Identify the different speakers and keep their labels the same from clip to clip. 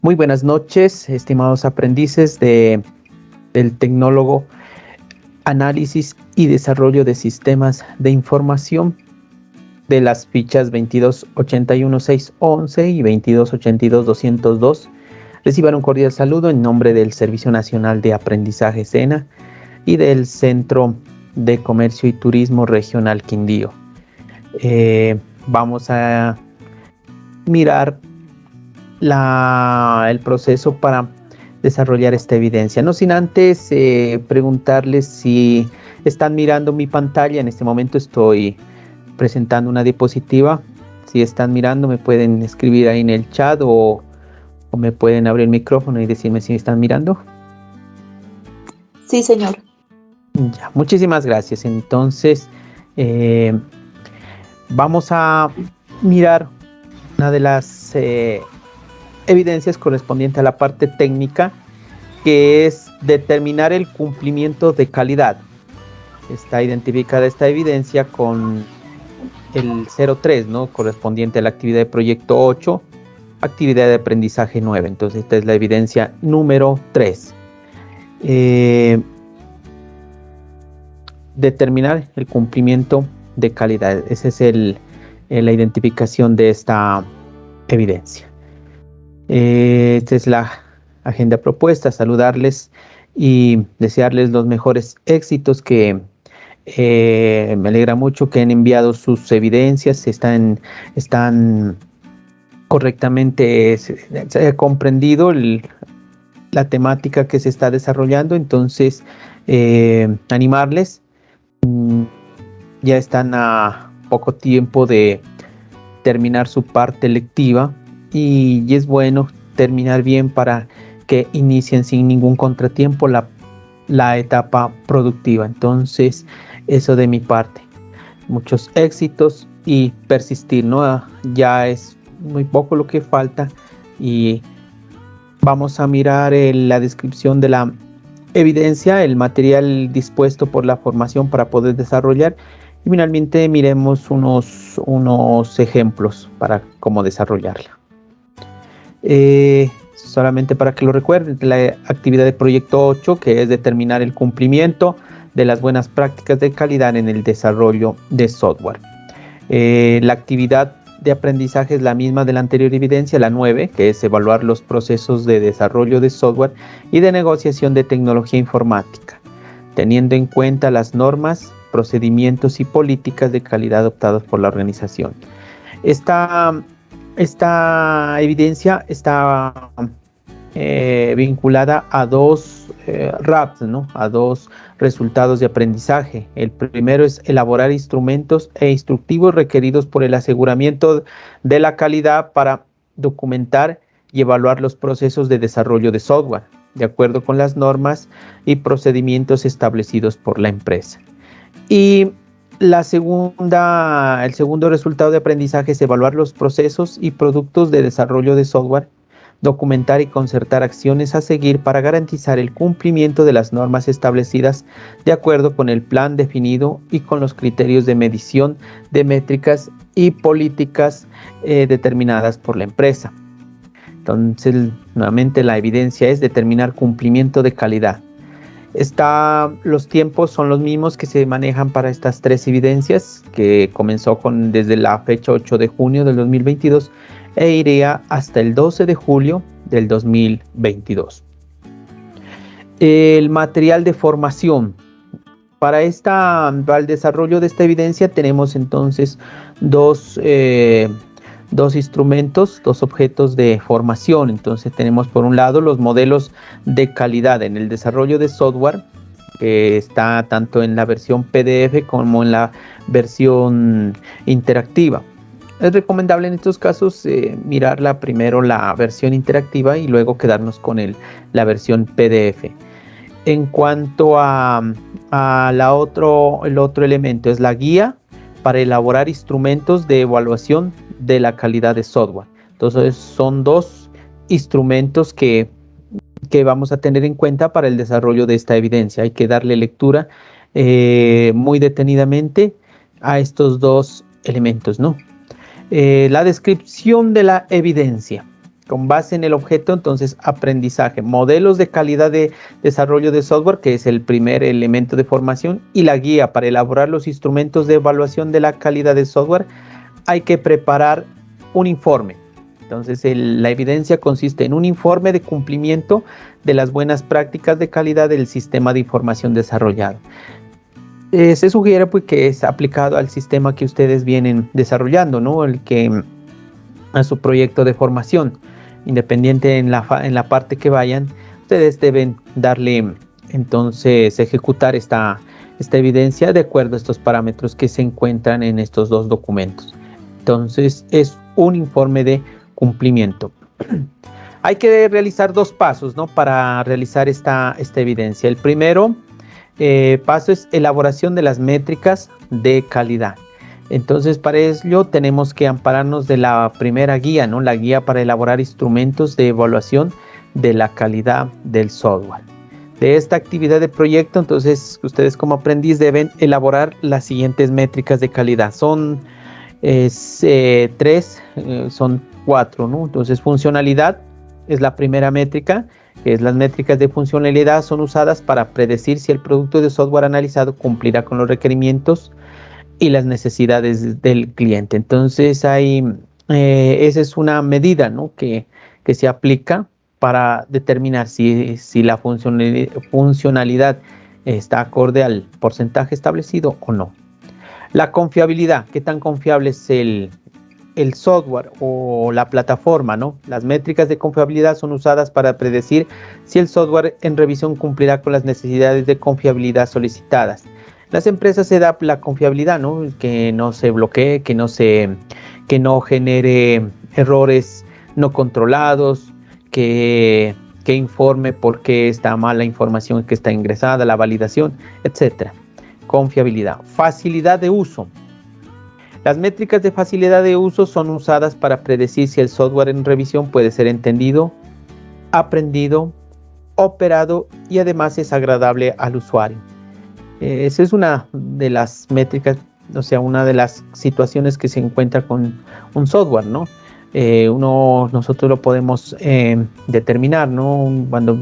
Speaker 1: Muy buenas noches, estimados aprendices del tecnólogo Análisis y Desarrollo de Sistemas de Información de las fichas 2281.611 y 2282.202. Reciban un cordial saludo en nombre del Servicio Nacional de Aprendizaje SENA y del Centro de Comercio y Turismo Regional Quindío. Vamos a mirar el proceso para desarrollar esta evidencia. No sin antes preguntarles si están mirando mi pantalla. En este momento estoy presentando una diapositiva. Si están mirando, me pueden escribir ahí en el chat o me pueden abrir el micrófono y decirme si están mirando.
Speaker 2: Sí, señor.
Speaker 1: Ya, muchísimas gracias. Entonces, vamos a mirar una de las evidencias correspondiente a la parte técnica, que es determinar el cumplimiento de calidad. Está identificada esta evidencia con el 03, ¿no? Correspondiente a la actividad de proyecto 8, actividad de aprendizaje 9. Entonces, esta es la evidencia número 3. Determinar el cumplimiento de calidad. Esa es la identificación de esta evidencia. Esta es la agenda propuesta. Saludarles y desearles los mejores éxitos, que me alegra mucho que han enviado sus evidencias, están correctamente, se ha comprendido la temática que se está desarrollando. Entonces, animarles, ya están a poco tiempo de terminar su parte lectiva y es bueno terminar bien para que inicien sin ningún contratiempo la etapa productiva. Entonces, eso de mi parte. Muchos éxitos y persistir, ¿no? Ya es muy poco lo que falta y vamos a mirar la descripción de la evidencia, el material dispuesto por la formación para poder desarrollar, y finalmente miremos unos ejemplos para cómo desarrollarla. Solamente para que lo recuerden, la actividad de proyecto 8, que es determinar el cumplimiento de las buenas prácticas de calidad en el desarrollo de software. La actividad de aprendizaje es la misma de la anterior evidencia, la 9, que es evaluar los procesos de desarrollo de software y de negociación de tecnología informática, teniendo en cuenta las normas, procedimientos y políticas de calidad adoptados por la organización. Esta evidencia está vinculada a dos RAPs, ¿no? A dos resultados de aprendizaje. El primero es elaborar instrumentos e instructivos requeridos por el aseguramiento de la calidad para documentar y evaluar los procesos de desarrollo de software, de acuerdo con las normas y procedimientos establecidos por la empresa. Y el segundo resultado de aprendizaje es evaluar los procesos y productos de desarrollo de software, documentar y concertar acciones a seguir para garantizar el cumplimiento de las normas establecidas de acuerdo con el plan definido y con los criterios de medición de métricas y políticas determinadas por la empresa. Entonces, nuevamente la evidencia es determinar cumplimiento de calidad. Los tiempos son los mismos que se manejan para estas tres evidencias, que comenzó desde la fecha 8 de junio del 2022 e iría hasta el 12 de julio del 2022. El material de formación. Para el desarrollo de esta evidencia tenemos entonces dos instrumentos, dos objetos de formación. Entonces tenemos por un lado los modelos de calidad en el desarrollo de software, que está tanto en la versión PDF como en la versión interactiva. Es recomendable en estos casos mirarla primero la versión interactiva y luego quedarnos con la versión PDF. En cuanto el otro elemento es la guía para elaborar instrumentos de evaluación de la calidad de software. Entonces son dos instrumentos que vamos a tener en cuenta para el desarrollo de esta evidencia. Hay que darle lectura muy detenidamente a estos dos elementos, ¿no? La descripción de la evidencia. Con base en el objeto, entonces, aprendizaje, modelos de calidad de desarrollo de software, que es el primer elemento de formación, y la guía para elaborar los instrumentos de evaluación de la calidad de software. Hay que preparar un informe. Entonces, la evidencia consiste en un informe de cumplimiento de las buenas prácticas de calidad del sistema de información desarrollado. Se sugiere pues, que es aplicado al sistema que ustedes vienen desarrollando, ¿no? A su proyecto de formación. Independiente en la parte que vayan, ustedes deben darle, entonces, ejecutar esta evidencia de acuerdo a estos parámetros que se encuentran en estos dos documentos. Entonces, es un informe de cumplimiento. Hay que realizar dos pasos, ¿no? Para realizar esta evidencia. El primero paso es elaboración de las métricas de calidad. Entonces, para ello tenemos que ampararnos de la primera guía, ¿no? La guía para elaborar instrumentos de evaluación de la calidad del software. De esta actividad de proyecto, entonces, ustedes como aprendiz deben elaborar las siguientes métricas de calidad. Son son 4, ¿no? Entonces, funcionalidad es la primera métrica, que es las métricas de funcionalidad son usadas para predecir si el producto de software analizado cumplirá con los requerimientos y las necesidades del cliente. Entonces, esa es una medida, ¿no? que se aplica para determinar si la funcionalidad está acorde al porcentaje establecido o no. La confiabilidad, ¿qué tan confiable es el software o la plataforma, ¿no? Las métricas de confiabilidad son usadas para predecir si el software en revisión cumplirá con las necesidades de confiabilidad solicitadas. Las empresas se da la confiabilidad, ¿no? Que no se bloquee, que no genere errores no controlados, que informe por qué está mal la información que está ingresada, la validación, etc. Confiabilidad. Facilidad de uso. Las métricas de facilidad de uso son usadas para predecir si el software en revisión puede ser entendido, aprendido, operado y además es agradable al usuario. Esa es una de las métricas, o sea, una de las situaciones que se encuentra con un software, ¿no? Nosotros lo podemos determinar, ¿no? Cuando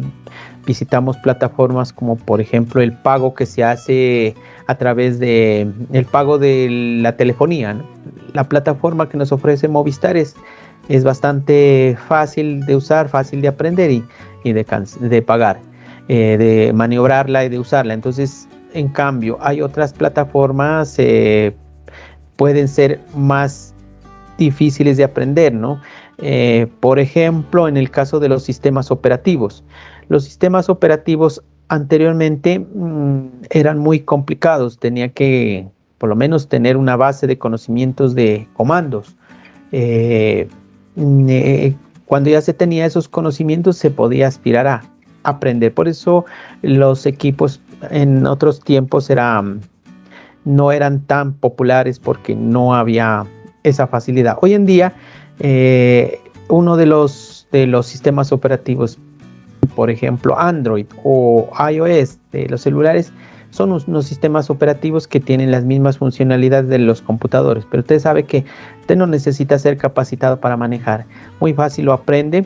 Speaker 1: visitamos plataformas como por ejemplo el pago que se hace a través de el pago de la telefonía, ¿no? La plataforma que nos ofrece Movistar es bastante fácil de usar, fácil de aprender y de pagar, de maniobrarla y de usarla. Entonces, en cambio, hay otras plataformas pueden ser más difíciles de aprender, ¿no? Por ejemplo, en el caso de los sistemas operativos. Los sistemas operativos anteriormente eran muy complicados, tenía que por lo menos tener una base de conocimientos de comandos. Cuando ya se tenía esos conocimientos se podía aspirar a aprender. Por eso los equipos en otros tiempos no eran tan populares porque no había esa facilidad. Hoy en día uno de los sistemas operativos, por ejemplo Android o iOS de los celulares, son unos sistemas operativos que tienen las mismas funcionalidades de los computadores, pero usted sabe que usted no necesita ser capacitado para manejar. Muy fácil lo aprende,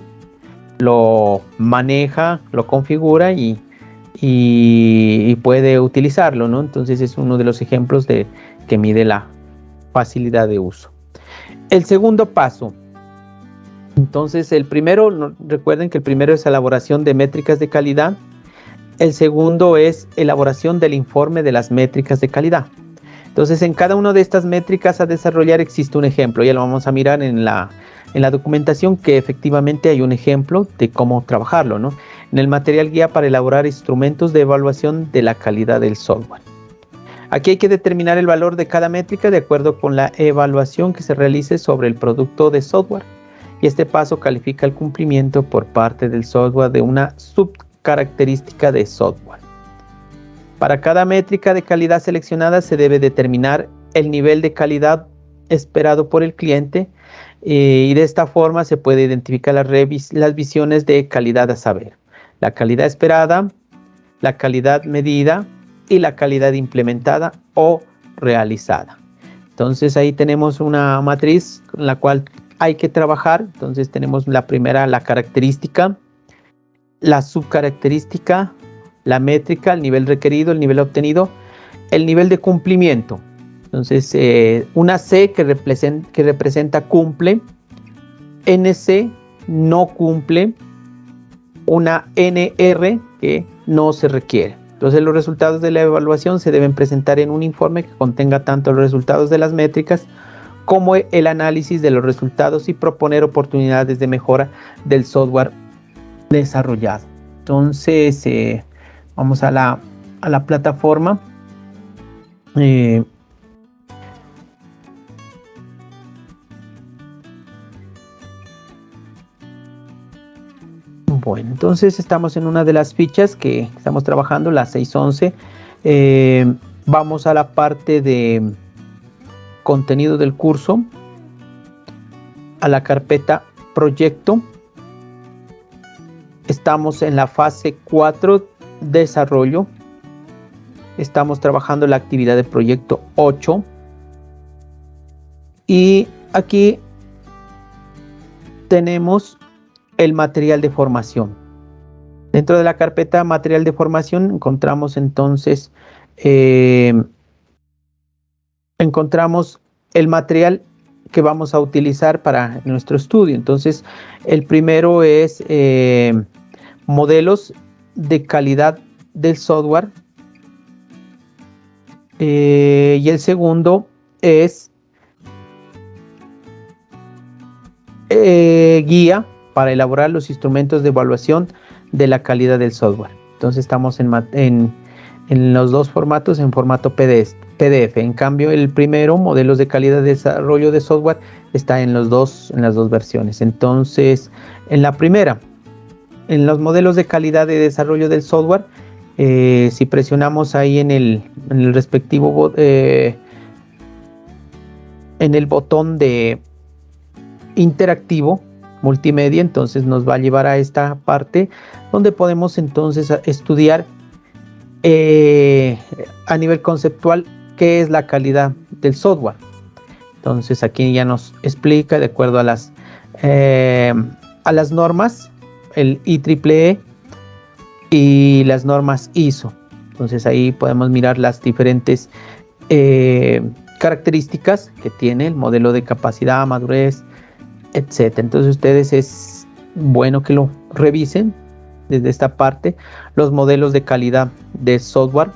Speaker 1: lo maneja, lo configura y puede utilizarlo, ¿no? Entonces es uno de los ejemplos que mide la facilidad de uso. El segundo paso. Entonces el primero, recuerden que el primero es elaboración de métricas de calidad. El segundo es elaboración del informe de las métricas de calidad. Entonces en cada una de estas métricas a desarrollar existe un ejemplo. Ya lo vamos a mirar en la documentación, que efectivamente hay un ejemplo de cómo trabajarlo, ¿no? En el material guía para elaborar instrumentos de evaluación de la calidad del software. Aquí hay que determinar el valor de cada métrica de acuerdo con la evaluación que se realice sobre el producto de software. Y este paso califica el cumplimiento por parte del software de una subcaracterística de software. Para cada métrica de calidad seleccionada se debe determinar el nivel de calidad esperado por el cliente y de esta forma se puede identificar las visiones de calidad a saber: la calidad esperada, la calidad medida y la calidad implementada o realizada. Entonces ahí tenemos una matriz en la cual hay que trabajar. Entonces tenemos la primera, la característica, la subcaracterística, la métrica, el nivel requerido, el nivel obtenido, el nivel de cumplimiento. Entonces una C que representa cumple, NC no cumple, una NR que no se requiere. Entonces los resultados de la evaluación se deben presentar en un informe que contenga tanto los resultados de las métricas como el análisis de los resultados y proponer oportunidades de mejora del software desarrollado. Entonces vamos a la plataforma. Bueno, entonces estamos en una de las fichas que estamos trabajando, la 611. Vamos a la parte de contenido del curso, a la carpeta proyecto. Estamos en la fase 4, desarrollo. Estamos trabajando la actividad de proyecto 8. Y aquí tenemos el material de formación. Dentro de la carpeta material de formación encontramos entonces encontramos el material que vamos a utilizar para nuestro estudio. Entonces el primero es modelos de calidad del software y el segundo es guía para elaborar los instrumentos de evaluación de la calidad del software. Entonces estamos en los dos formatos, en formato PDF. En cambio, el primero, modelos de calidad de desarrollo de software, está en las dos versiones. Entonces, en la primera, en los modelos de calidad de desarrollo del software, si presionamos ahí en el respectivo en el botón de interactivo multimedia, entonces nos va a llevar a esta parte donde podemos entonces estudiar a nivel conceptual qué es la calidad del software. Entonces aquí ya nos explica de acuerdo a las normas, el IEEE y las normas ISO. Entonces ahí podemos mirar las diferentes características que tiene el modelo de capacidad, madurez, etcétera. Entonces ustedes es bueno que lo revisen desde esta parte, los modelos de calidad de software.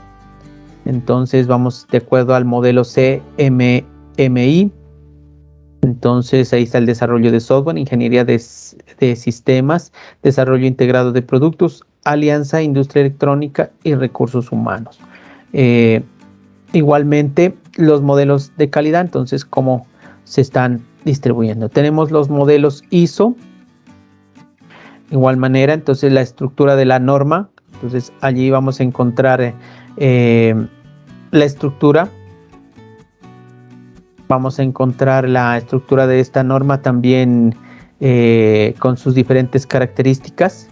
Speaker 1: Entonces vamos de acuerdo al modelo CMMI. Entonces ahí está el desarrollo de software, ingeniería de sistemas, desarrollo integrado de productos, alianza, industria electrónica y recursos humanos. Igualmente los modelos de calidad, entonces cómo se están distribuyendo. Tenemos los modelos ISO. Igual manera, entonces la estructura de la norma. Entonces allí vamos a encontrar la estructura. Vamos a encontrar la estructura de esta norma también con sus diferentes características.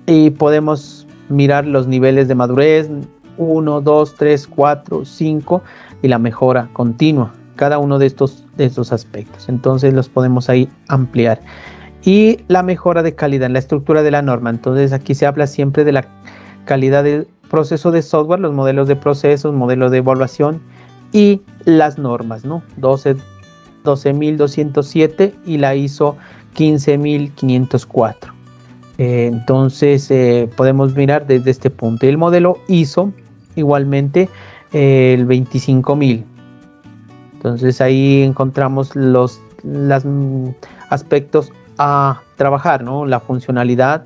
Speaker 1: Y podemos mirar los niveles de madurez, 1, 2, 3, 4, 5 y la mejora continua. Cada uno de estos aspectos. Entonces los podemos ahí ampliar. Y la mejora de calidad en la estructura de la norma. Entonces aquí se habla siempre de la calidad del proceso de software, los modelos de procesos, modelos de evaluación y las normas, ¿no? 12207 y la ISO 15504. Entonces podemos mirar desde este punto. Y el modelo ISO igualmente el 25000. Entonces ahí encontramos los aspectos a trabajar, ¿no? La funcionalidad.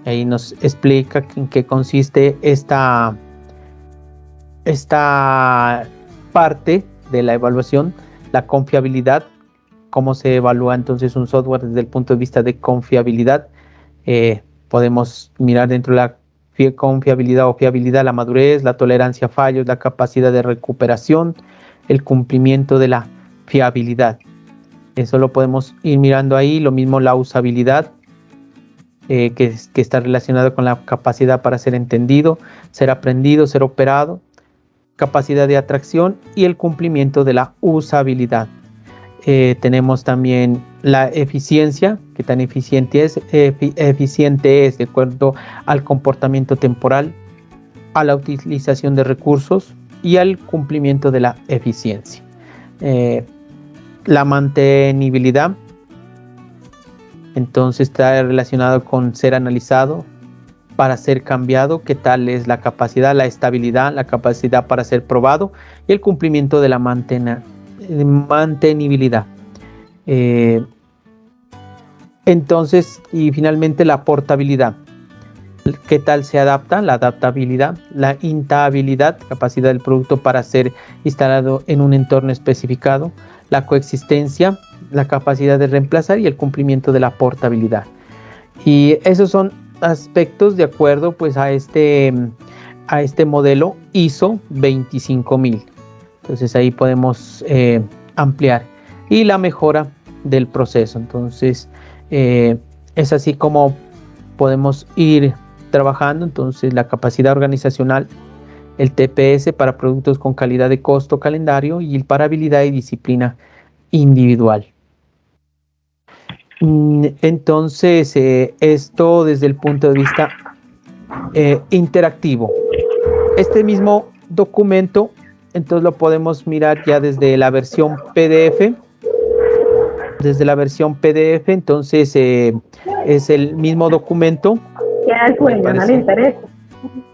Speaker 1: Ahí nos explica en qué consiste esta parte de la evaluación, la confiabilidad, cómo se evalúa entonces un software desde el punto de vista de confiabilidad. Podemos mirar dentro de la confiabilidad o fiabilidad, la madurez, la tolerancia a fallos, la capacidad de recuperación, el cumplimiento de la fiabilidad. Eso lo podemos ir mirando ahí. Lo mismo la usabilidad, que está relacionado con la capacidad para ser entendido, ser aprendido, ser operado. capacidad de atracción y el cumplimiento de la usabilidad. Tenemos también la eficiencia, que tan eficiente es de acuerdo al comportamiento temporal, a la utilización de recursos y al cumplimiento de la eficiencia. La mantenibilidad, entonces, está relacionado con ser analizado para ser cambiado, qué tal es la capacidad, la estabilidad, la capacidad para ser probado y el cumplimiento de la mantenibilidad. Entonces, y finalmente la portabilidad. ¿Qué tal se adapta? La adaptabilidad, la intabilidad, capacidad del producto para ser instalado en un entorno especificado, la coexistencia, la capacidad de reemplazar y el cumplimiento de la portabilidad. Y esos son aspectos de acuerdo pues a este modelo ISO 25000. Entonces ahí podemos ampliar. Y la mejora del proceso. Entonces es así como podemos ir trabajando. Entonces la capacidad organizacional, el TPS para productos con calidad de costo calendario y el para habilidad y disciplina individual. Entonces esto desde el punto de vista interactivo. Este mismo documento entonces lo podemos mirar ya desde la versión PDF. Desde la versión PDF, entonces es el mismo documento.
Speaker 3: Queda el sueño, no le interesa.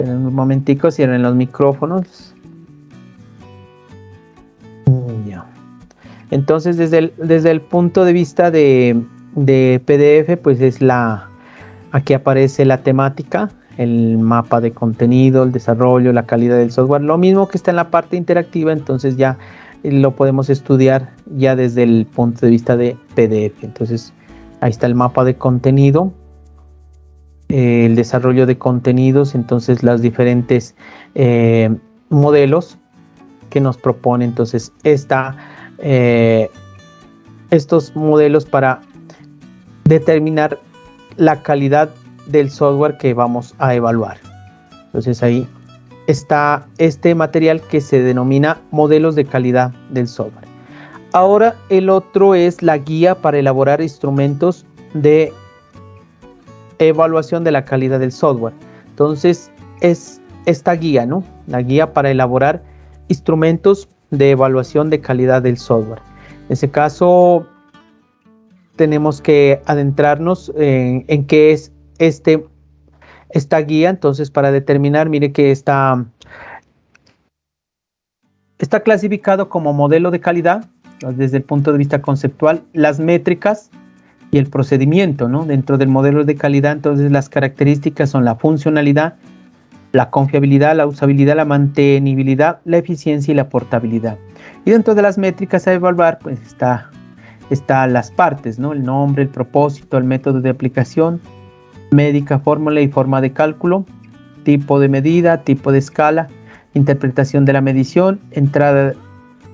Speaker 1: En un momentico, cierren los micrófonos. Ya. Entonces, desde el punto de vista de PDF, pues aquí aparece la temática, el mapa de contenido, el desarrollo, la calidad del software, lo mismo que está en la parte interactiva, entonces ya lo podemos estudiar ya desde el punto de vista de PDF. Entonces ahí está el mapa de contenido, el desarrollo de contenidos, entonces los diferentes modelos que nos propone entonces estos modelos para determinar la calidad del software que vamos a evaluar. Entonces ahí está este material que se denomina modelos de calidad del software. Ahora el otro es la guía para elaborar instrumentos de evaluación de la calidad del software. Entonces es esta guía, ¿no? La guía para elaborar instrumentos de evaluación de calidad del software. En ese caso tenemos que adentrarnos en qué es esta guía. Entonces, para determinar, mire que está clasificado como modelo de calidad desde el punto de vista conceptual, las métricas y el procedimiento, ¿no? Dentro del modelo de calidad, entonces las características son la funcionalidad, la confiabilidad, la usabilidad, la mantenibilidad, la eficiencia y la portabilidad. Y dentro de las métricas a evaluar, pues está las partes, ¿no? El nombre, el propósito, el método de aplicación, médica, fórmula y forma de cálculo, tipo de medida, tipo de escala, interpretación de la medición, entrada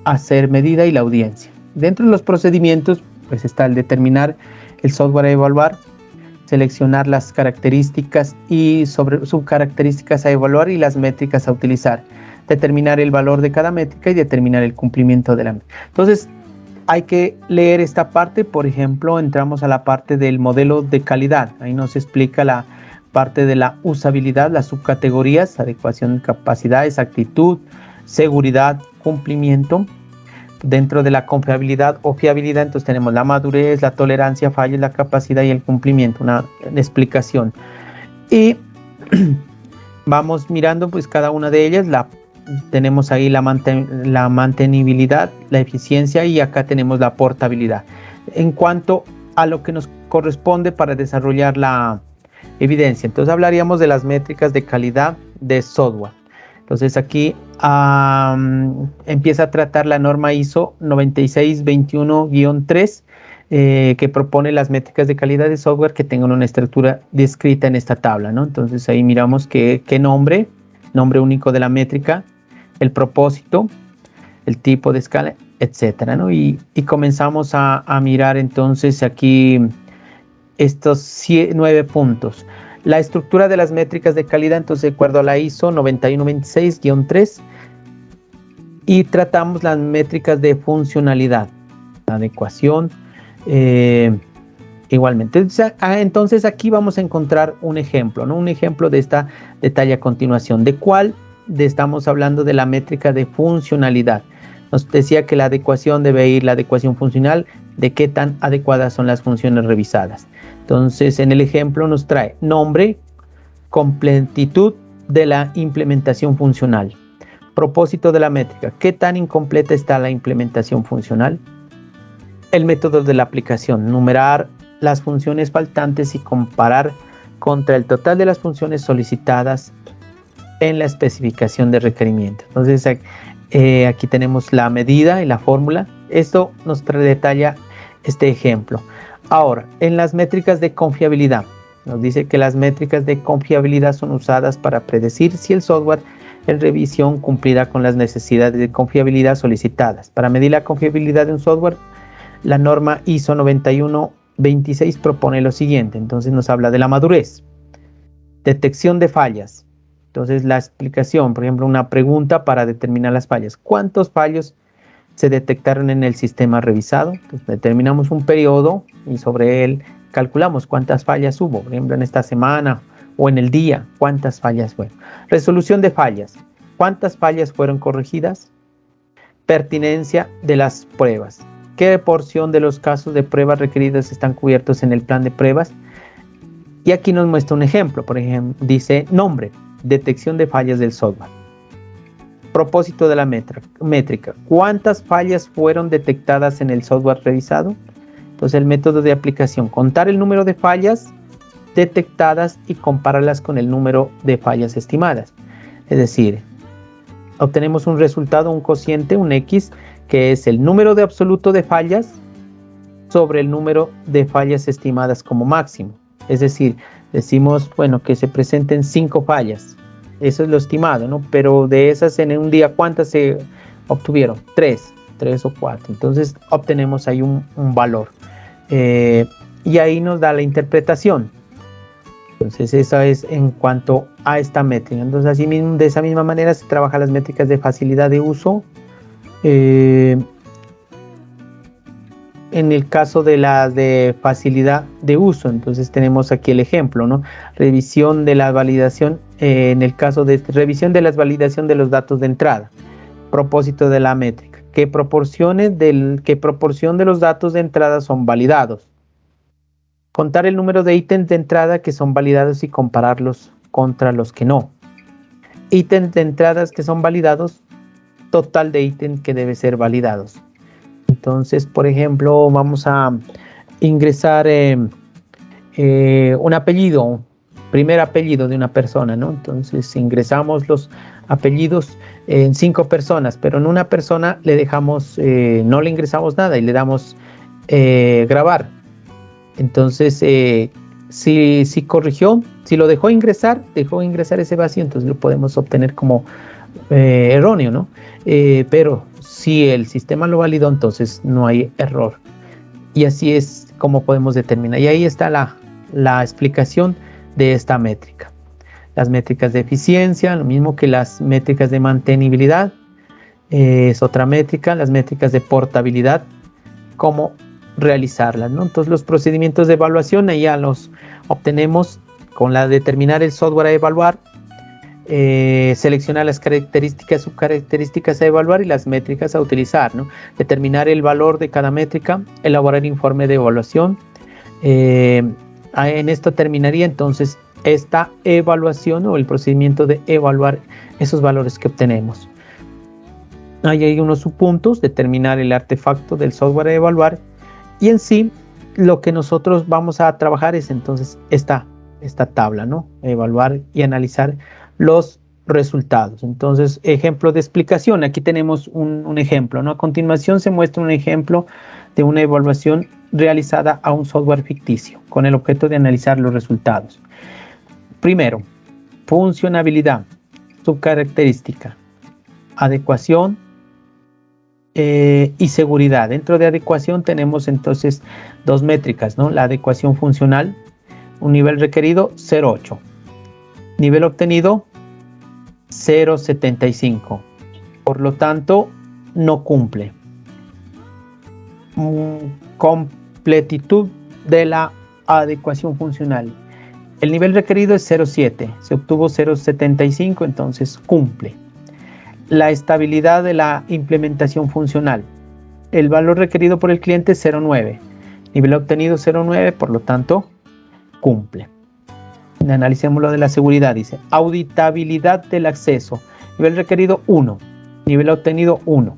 Speaker 1: a ser medida y la audiencia. Dentro de los procedimientos, pues está el determinar el software a evaluar, seleccionar las características y sobre subcaracterísticas a evaluar y las métricas a utilizar, determinar el valor de cada métrica y determinar el cumplimiento de la métrica. Entonces, hay que leer esta parte. Por ejemplo, entramos a la parte del modelo de calidad. Ahí nos explica la parte de la usabilidad, las subcategorías, adecuación, capacidad, exactitud, seguridad, cumplimiento. Dentro de la confiabilidad o fiabilidad, entonces tenemos la madurez, la tolerancia a fallos, la capacidad y el cumplimiento, una explicación. Y vamos mirando pues cada una de ellas. Tenemos ahí la mantenibilidad, la eficiencia y acá tenemos la portabilidad. En cuanto a lo que nos corresponde para desarrollar la evidencia, entonces hablaríamos de las métricas de calidad de software. Entonces aquí empieza a tratar la norma ISO 9621-3 que propone las métricas de calidad de software que tengan una estructura descrita en esta tabla, ¿no? Entonces ahí miramos qué nombre único de la métrica, el propósito, el tipo de escala, etcétera, ¿no? Y comenzamos a mirar entonces aquí estos 9 puntos. La estructura de las métricas de calidad, entonces de acuerdo a la ISO 9126-3, Y tratamos las métricas de funcionalidad, la adecuación, igualmente. Entonces aquí vamos a encontrar un ejemplo, ¿no? Un ejemplo de esta detalle a continuación. ¿De cuál? Estamos hablando de la métrica de funcionalidad. Nos decía que la adecuación debe ir, la adecuación funcional, de qué tan adecuadas son las funciones revisadas. Entonces, en el ejemplo nos trae nombre, completitud de la implementación funcional. Propósito de la métrica, qué tan incompleta está la implementación funcional. El método de la aplicación, numerar las funciones faltantes y comparar contra el total de las funciones solicitadas en la especificación de requerimiento. Entonces, aquí tenemos la medida y la fórmula. Esto nos detalla este ejemplo. Ahora, en las métricas de confiabilidad, nos dice que las métricas de confiabilidad son usadas para predecir si el software en revisión cumplirá con las necesidades de confiabilidad solicitadas. Para medir la confiabilidad de un software, la norma ISO 9126 propone lo siguiente. Entonces nos habla de la madurez, detección de fallas. Entonces la explicación, por ejemplo, una pregunta para determinar las fallas. ¿Cuántos fallos se detectaron en el sistema revisado? Entonces determinamos un periodo y sobre él calculamos cuántas fallas hubo, por ejemplo, en esta semana o en el día, cuántas fallas fueron. Resolución de fallas. ¿Cuántas fallas fueron corregidas? Pertinencia de las pruebas. ¿Qué porción de los casos de pruebas requeridas están cubiertos en el plan de pruebas? Y aquí nos muestra un ejemplo, por ejemplo, dice nombre, detección de fallas del software. Propósito de la métrica. ¿Cuántas fallas fueron detectadas en el software revisado? Entonces el método de aplicación, contar el número de fallas detectadas y compararlas con el número de fallas estimadas. Es decir, obtenemos un resultado, un cociente, un X, que es el número de absoluto de fallas sobre el número de fallas estimadas como máximo. Es decir, decimos, bueno, que se presenten 5 fallas. Eso es lo estimado, ¿no? Pero de esas en un día, ¿cuántas se obtuvieron? 3 o 4. Entonces obtenemos ahí un valor. Y ahí nos da la interpretación. Entonces eso es en cuanto a esta métrica. Entonces así mismo, de esa misma manera se trabajan las métricas de facilidad de uso. En el caso de las de facilidad de uso, entonces tenemos aquí el ejemplo, ¿no? Revisión de la validación, en el caso de revisión de la validación de los datos de entrada. Propósito de la métrica. ¿Qué proporción de los datos de entrada son validados? Contar el número de ítems de entrada que son validados y compararlos contra los que no. Ítems de entradas que son validados, total de ítems que debe ser validados. Entonces, por ejemplo, vamos a ingresar un apellido, primer apellido de una persona, ¿no? Entonces ingresamos los apellidos en 5 personas, pero en una persona le dejamos, no le ingresamos nada y le damos grabar. Entonces, si corrigió, si lo dejó ingresar ese vacío, entonces lo podemos obtener como erróneo, ¿no? Pero si el sistema lo validó, entonces no hay error. Y así es como podemos determinar. Y ahí está la explicación de esta métrica. Las métricas de eficiencia, lo mismo que las métricas de mantenibilidad, es otra métrica. Las métricas de portabilidad, cómo realizarlas, ¿no? Entonces los procedimientos de evaluación ahí ya los obtenemos con la de determinar el software a evaluar, seleccionar las características, subcaracterísticas a evaluar y las métricas a utilizar, ¿no? Determinar el valor de cada métrica, elaborar informe de evaluación. En esto terminaría entonces esta evaluación o el procedimiento de evaluar esos valores que obtenemos. Ahí hay unos subpuntos: determinar el artefacto del software a evaluar, y en sí lo que nosotros vamos a trabajar es entonces esta tabla, ¿no? Evaluar y analizar los resultados. Entonces, ejemplo de explicación. Aquí tenemos un ejemplo, ¿no? A continuación se muestra un ejemplo de una evaluación realizada a un software ficticio con el objeto de analizar los resultados. Primero, funcionabilidad, subcaracterística, adecuación y seguridad. Dentro de adecuación tenemos entonces 2 métricas, ¿no? La adecuación funcional, un nivel requerido 0.8, nivel obtenido 0.75, Por lo tanto, no cumple. Completitud de la adecuación funcional. El nivel requerido es 0,7, se obtuvo 0,75, entonces cumple. La estabilidad de la implementación funcional. El valor requerido por el cliente es 0,9, nivel obtenido 0,9, por lo tanto cumple. Analicemos lo de la seguridad. Dice auditabilidad del acceso. Nivel requerido 1, nivel obtenido 1,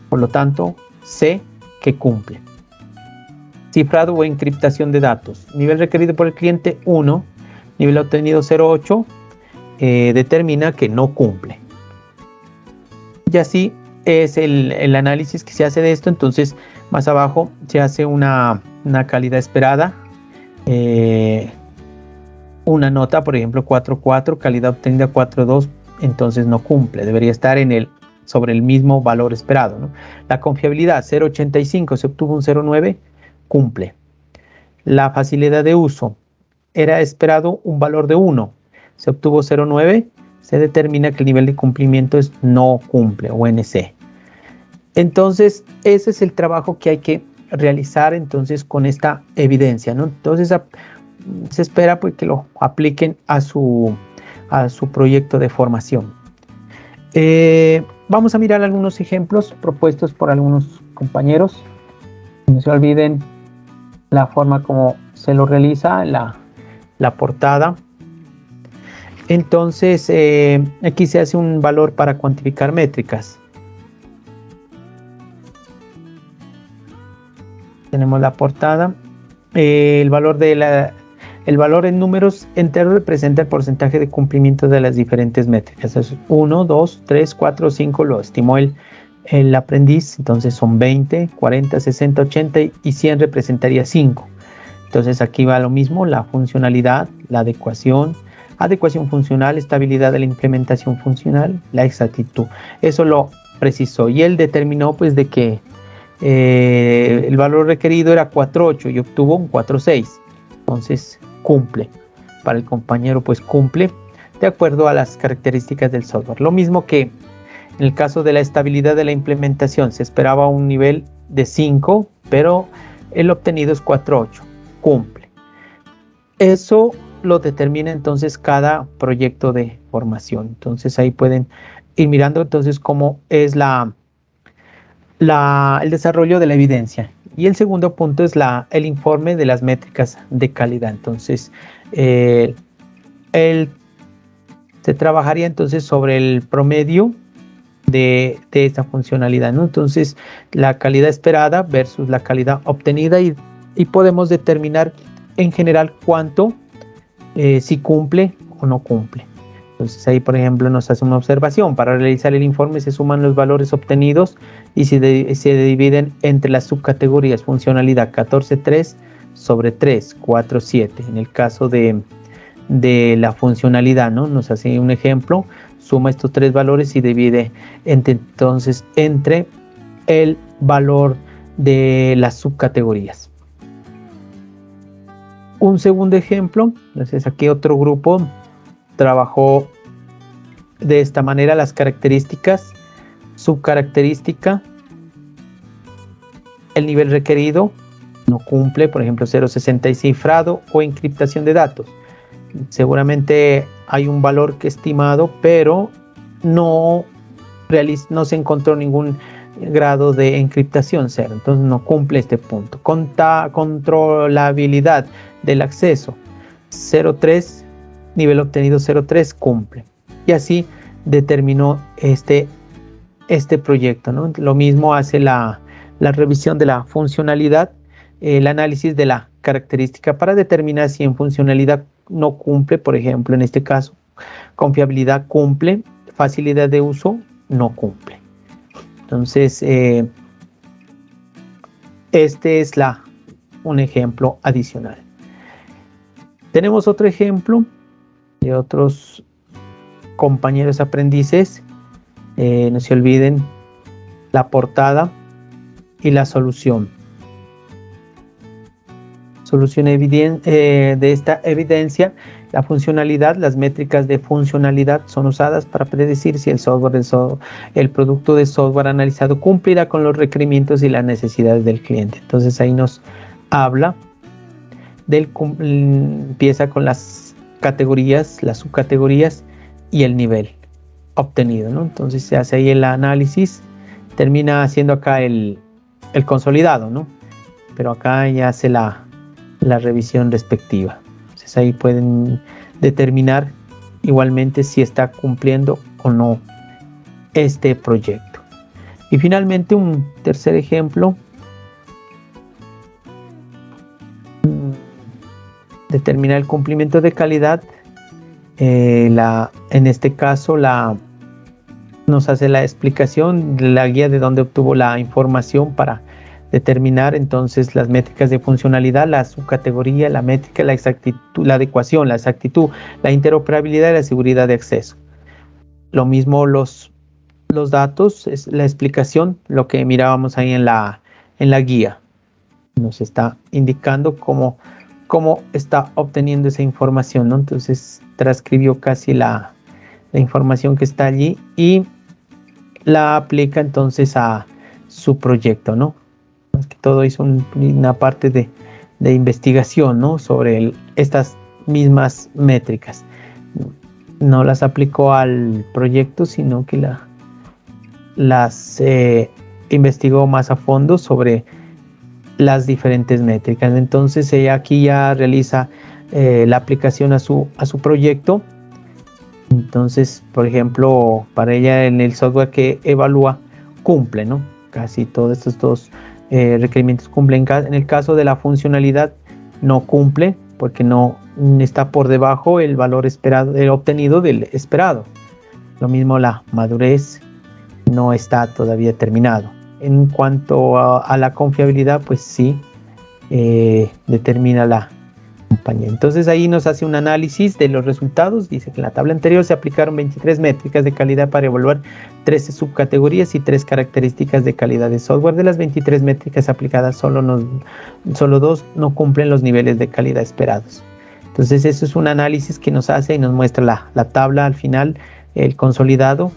Speaker 1: por lo tanto sé que cumple. Cifrado o encriptación de datos. Nivel requerido por el cliente 1, nivel obtenido 0,8, determina que no cumple. Y así es el análisis que se hace de esto. Entonces más abajo se hace una calidad esperada, una nota, por ejemplo 4,4, calidad obtenida 4,2, entonces no cumple, debería estar sobre el mismo valor esperado, ¿no? La confiabilidad 0,85, se obtuvo un 0,9, cumple. La facilidad de uso, era esperado un valor de 1, se obtuvo 0,9, se determina que el nivel de cumplimiento es no cumple o NC. Entonces ese es el trabajo que hay que realizar entonces con esta evidencia, ¿no? Entonces se espera pues que lo apliquen a su proyecto de formación. Vamos a mirar algunos ejemplos propuestos por algunos compañeros. No se olviden la forma como se lo realiza la portada. Entonces aquí se hace un valor para cuantificar métricas. Tenemos la portada. El valor en números enteros representa el porcentaje de cumplimiento de las diferentes métricas. Es 1, 2, 3, 4, 5, lo estimó el aprendiz. Entonces son 20, 40, 60, 80 y 100 representaría 5. Entonces aquí va lo mismo, la funcionalidad, la adecuación funcional, estabilidad de la implementación funcional, la exactitud. Eso lo precisó y él determinó pues de que el valor requerido era 4,8 y obtuvo un 4,6. Entonces cumple. Para el compañero pues cumple de acuerdo a las características del software. Lo mismo que en el caso de la estabilidad de la implementación, se esperaba un nivel de 5, pero el obtenido es 4,8. Cumple. Eso lo determina entonces cada proyecto de formación. Entonces ahí pueden ir mirando entonces cómo es el desarrollo de la evidencia. Y el segundo punto es el informe de las métricas de calidad. Entonces, se trabajaría entonces sobre el promedio de esta funcionalidad, ¿no? Entonces, la calidad esperada versus la calidad obtenida y podemos determinar en general cuánto, si cumple o no cumple. Entonces ahí, por ejemplo, nos hace una observación. Para realizar el informe se suman los valores obtenidos y se dividen entre las subcategorías. Funcionalidad 14,3 sobre 3, 4,7. En el caso de la funcionalidad, ¿no? Nos hace un ejemplo, suma estos tres valores y divide entonces entre el valor de las subcategorías. Un segundo ejemplo, entonces aquí otro grupo trabajó de esta manera las características, subcaracterística, el nivel requerido no cumple, por ejemplo 0,60 cifrado o encriptación de datos. Seguramente hay un valor que estimado, pero no se encontró ningún grado de encriptación 0, entonces no cumple este punto. Controlabilidad del acceso 0,3, nivel obtenido 0,3, cumple. Y así determinó este proyecto, ¿no? Lo mismo hace la revisión de la funcionalidad, el análisis de la característica para determinar si en funcionalidad no cumple, por ejemplo, en este caso, confiabilidad cumple, facilidad de uso no cumple. Entonces, este es un ejemplo adicional. Tenemos otro ejemplo de otros compañeros aprendices. No se olviden la portada y la solución. solución de esta evidencia, la funcionalidad, las métricas de funcionalidad son usadas para predecir si el producto de software analizado cumplirá con los requerimientos y las necesidades del cliente. Entonces ahí nos habla empieza con las categorías, las subcategorías y el nivel obtenido, ¿no? Entonces se hace ahí el análisis, termina haciendo acá el consolidado, ¿no? Pero acá ya hace la revisión respectiva. Entonces ahí pueden determinar igualmente si está cumpliendo o no este proyecto. Y finalmente un tercer ejemplo, determinar el cumplimiento de calidad. En este caso nos hace la explicación de la guía de donde obtuvo la información para determinar entonces las métricas de funcionalidad, la subcategoría, la métrica, la exactitud, la adecuación, la exactitud, la interoperabilidad y la seguridad de acceso. Lo mismo los datos, es la explicación, lo que mirábamos ahí en la guía. Nos está indicando cómo está obteniendo esa información, ¿no? Entonces transcribió casi la información que está allí y la aplica entonces a su proyecto, ¿no? Más que todo hizo una parte de investigación, ¿no? Sobre estas mismas métricas. No las aplicó al proyecto, sino que las investigó más a fondo sobre las diferentes métricas. Entonces ella aquí ya realiza la aplicación a su proyecto. Entonces, por ejemplo, para ella en el software que evalúa cumple, ¿no? Casi todos estos dos requerimientos cumplen. En el caso de la funcionalidad no cumple porque no está por debajo el valor esperado, el obtenido del esperado. Lo mismo la madurez no está todavía terminado. En cuanto a la confiabilidad, pues sí, determina la compañía. Entonces ahí nos hace un análisis de los resultados. Dice que en la tabla anterior se aplicaron 23 métricas de calidad para evaluar 13 subcategorías y 3 características de calidad de software. De las 23 métricas aplicadas, solo 2 no cumplen los niveles de calidad esperados. Entonces eso es un análisis que nos hace y nos muestra la tabla al final, el consolidado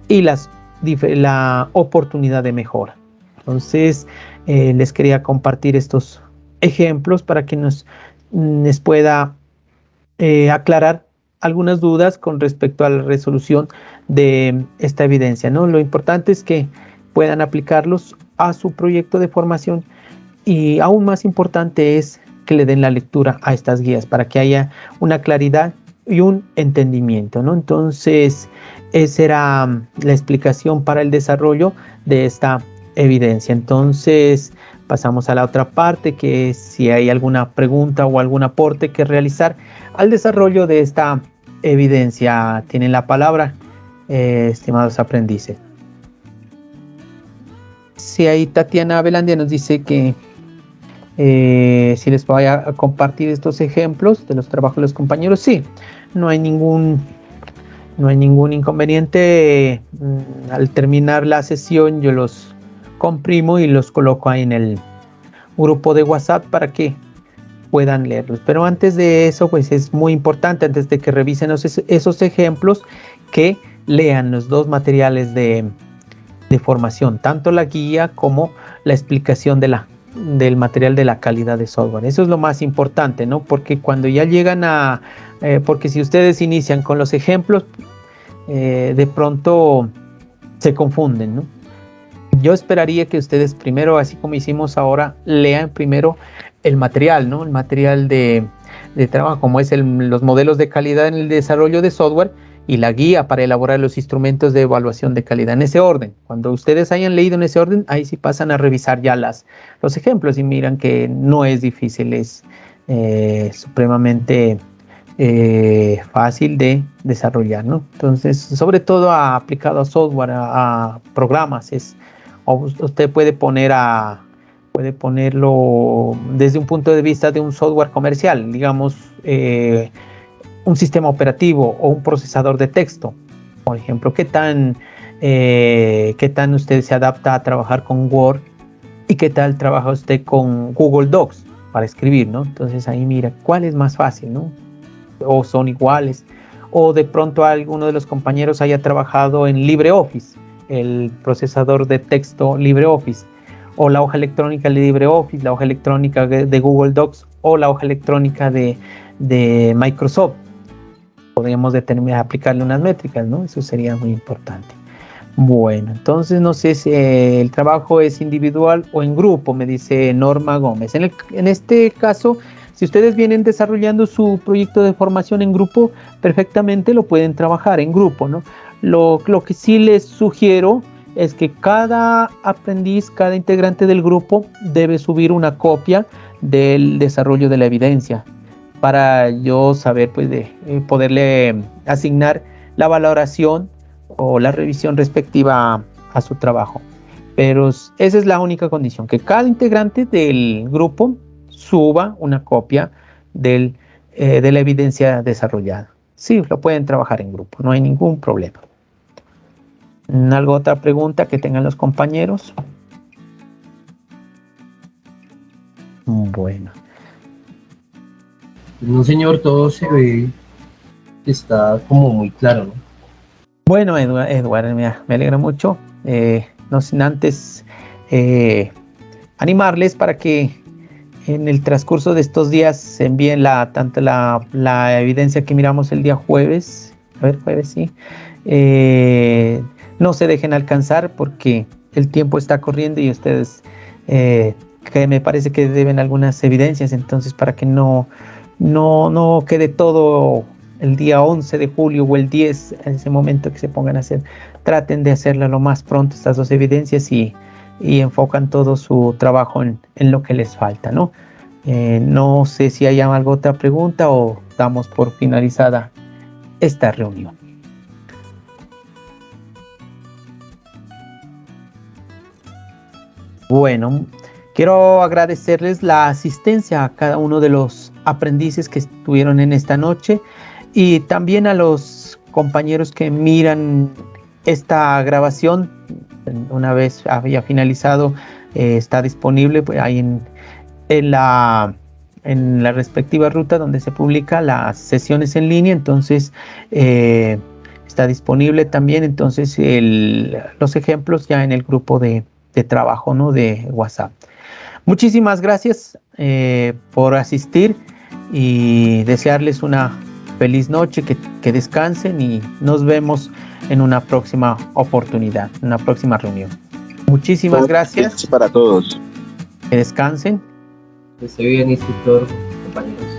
Speaker 1: y la oportunidad de mejora. Entonces les quería compartir estos ejemplos para que nos pueda aclarar algunas dudas con respecto a la resolución de esta evidencia, ¿no? Lo importante es que puedan aplicarlos a su proyecto de formación y aún más importante es que le den la lectura a estas guías para que haya una claridad y un entendimiento, ¿no? Entonces esa era la explicación para el desarrollo de esta evidencia. Entonces pasamos a la otra parte, que es si hay alguna pregunta o algún aporte que realizar al desarrollo de esta evidencia. Tienen la palabra, estimados aprendices. Si ahí Tatiana Velandia nos dice que si les voy a compartir estos ejemplos de los trabajos de los compañeros, sí, no hay ningún inconveniente. Al terminar la sesión yo los comprimo y los coloco ahí en el grupo de WhatsApp para que puedan leerlos. Pero antes de eso, pues es muy importante, antes de que revisen esos ejemplos, que lean los dos materiales de formación, tanto la guía como la explicación del material de la calidad de software. Eso es lo más importante, ¿no? Porque cuando ya llegan porque si ustedes inician con los ejemplos, de pronto se confunden, ¿no? Yo esperaría que ustedes primero, así como hicimos ahora, lean primero el material, ¿no? El material de trabajo, como es los modelos de calidad en el desarrollo de software y la guía para elaborar los instrumentos de evaluación de calidad, en ese orden. Cuando ustedes hayan leído en ese orden, ahí sí pasan a revisar ya los ejemplos y miran que no es difícil, es supremamente fácil de desarrollar, ¿no? Entonces, sobre todo aplicado a software, a programas, usted puede ponerlo desde un punto de vista de un software comercial, digamos, un sistema operativo o un procesador de texto, por ejemplo. ¿Qué tan usted se adapta a trabajar con Word y qué tal trabaja usted con Google Docs? para escribir, ¿no? Entonces ahí mira cuál es más fácil, ¿no? O son iguales, o de pronto alguno de los compañeros haya trabajado en LibreOffice, el procesador de texto LibreOffice, o la hoja electrónica LibreOffice, la hoja electrónica de Google Docs, o la hoja electrónica de Microsoft. Podríamos aplicarle unas métricas, ¿no? Eso sería muy importante. Bueno, entonces no sé si el trabajo es individual o en grupo, me dice Norma Gómez. En este caso, si ustedes vienen desarrollando su proyecto de formación en grupo, perfectamente lo pueden trabajar en grupo, ¿no? Lo que sí les sugiero es que cada aprendiz, cada integrante del grupo debe subir una copia del desarrollo de la evidencia para yo saber, pues, poderle asignar la valoración o la revisión respectiva a su trabajo. Pero esa es la única condición, que cada integrante del grupo suba una copia de la evidencia desarrollada. Sí, lo pueden trabajar en grupo, no hay ningún problema. ¿Alguna otra pregunta que tengan los compañeros? Bueno.
Speaker 4: No, señor, todo se ve que está como muy claro, ¿no?
Speaker 1: Bueno, Eduardo, me alegra mucho. No sin antes animarles para que en el transcurso de estos días se envíen tanto la evidencia que miramos el día jueves. A ver, jueves, sí. No se dejen alcanzar porque el tiempo está corriendo y ustedes que me parece que deben algunas evidencias, entonces para que no quede todo el día 11 de julio o el 10, en ese momento que se pongan a hacer, traten de hacerlo lo más pronto, estas dos evidencias, y enfocan todo su trabajo en lo que les falta, ¿no? No sé si hay alguna otra pregunta o damos por finalizada esta reunión. Bueno, quiero agradecerles la asistencia a cada uno de los aprendices que estuvieron en esta noche y también a los compañeros que miran esta grabación. Una vez había finalizado, está disponible pues, ahí en la respectiva ruta donde se publica las sesiones en línea. Entonces está disponible también entonces los ejemplos ya en el grupo de trabajo, ¿no? De WhatsApp. Muchísimas gracias por asistir y desearles una feliz noche, que descansen y nos vemos en una próxima oportunidad, en una próxima reunión. Muchísimas gracias.
Speaker 5: Para todos.
Speaker 1: Que descansen.
Speaker 4: Que esté bien, instructor, compañeros.